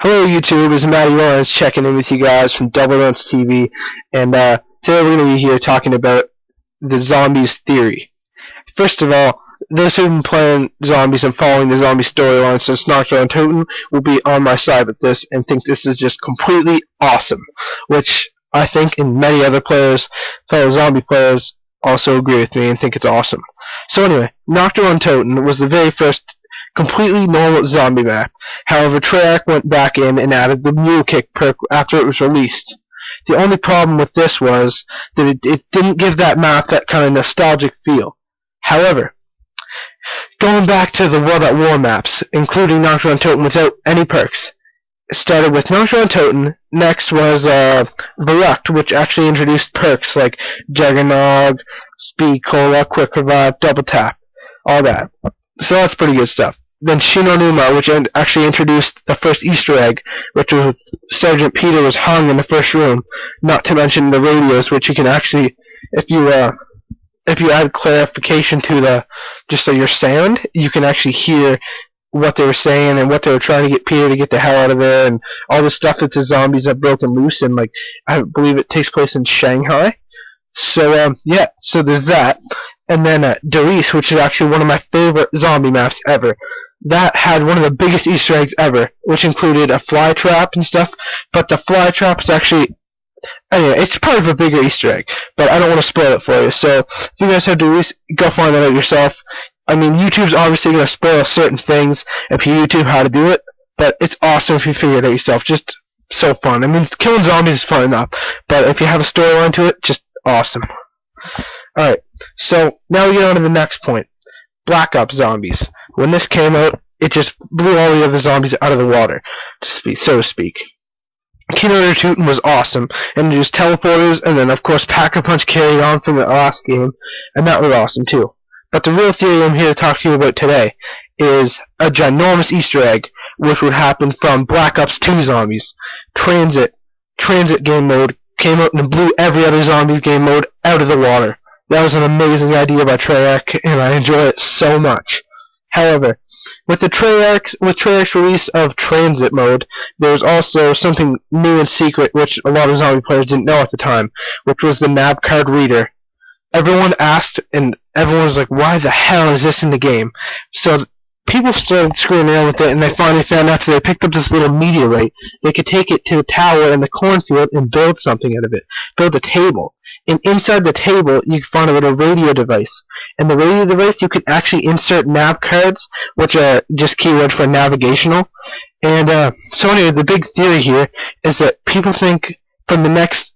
Hello YouTube, it's Maddie-Kavy checking in with you guys from DoubleDunceTV, and today we're going to be here talking about the zombies theory. First of all, those who have been playing zombies and following the zombie storyline since Knockdown will be on my side with this and think this is just completely awesome, which I think and many other players, fellow zombie players, also agree with me and think it's awesome. So anyway, Knockdown was the very first completely normal zombie map. However, Treyarch went back in and added the mule kick perk after it was released. The only problem with this was that it didn't give that map that kind of nostalgic feel. However, going back to the World at War maps, including Knockdown without any perks, it started with Knockdown. Next was Verrucht, which actually introduced perks like Juggernog, Speed Cola, Quick Revive, Double Tap, all that. So that's pretty good stuff. Then Shinonuma, which actually introduced the first Easter egg, which was Sergeant Peter was hung in the first room. Not to mention the radios, which you can actually, if you add clarification to your sound, you can actually hear what they were saying and what they were trying to get Peter to get the hell out of there, and all the stuff that the zombies have broken loose in. Like, I believe it takes place in Shanghai. So yeah, so there's that. And then Doris, which is actually one of my favorite zombie maps ever. That had one of the biggest Easter eggs ever, which included a fly trap and stuff. But the fly trap is actually, anyway, it's part of a bigger Easter egg. But I don't want to spoil it for you. So if you guys have Doris, go find that out yourself. I mean, YouTube's obviously going to spoil certain things if you YouTube how to do it. But it's awesome if you figure it out yourself. Just so fun. I mean, killing zombies is fun enough. But if you have a storyline to it, just awesome. Alright, so now we get on to the next point. Black Ops zombies. When this came out, it just blew all the other zombies out of the water, so to speak. Kindergarten was awesome, and it was teleporters, and then of course Pack-a-Punch carried on from the last game, and that was awesome too. But the real theory I'm here to talk to you about today is a ginormous Easter egg, which would happen from Black Ops 2 zombies. Tranzit game mode came out and blew every other zombies game mode out of the water. That was an amazing idea by Treyarch, and I enjoy it so much. However, with Treyarch's release of Transit mode, there was also something new and secret which a lot of zombie players didn't know at the time, which was the nav card reader. Everyone asked, and everyone was like, why the hell is this in the game? So people started screwing around with it, and they finally found out that they picked up this little meteorite. They could take it to the tower in the cornfield and build something out of it. Build a table. And inside the table, you can find a little radio device. And the radio device, you can actually insert nav cards, which are just keywords for navigational. And so anyway, the big theory here is that people think from the next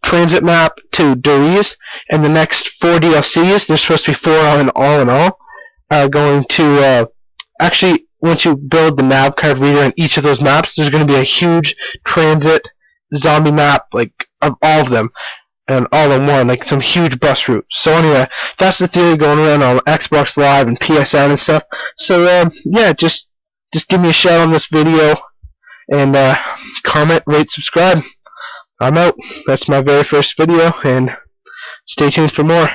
Transit map to Doris, and the next 4 DLCs, there's supposed to be 4 in all, are going to actually, once you build the nav card reader in each of those maps, there's going to be a huge Transit zombie map, like, of all of them, and all in one, like some huge bus route. So anyway, that's the theory going around on Xbox Live and PSN and stuff. So yeah, just give me a shout on this video, and comment, rate, subscribe. I'm out. That's my very first video, and stay tuned for more.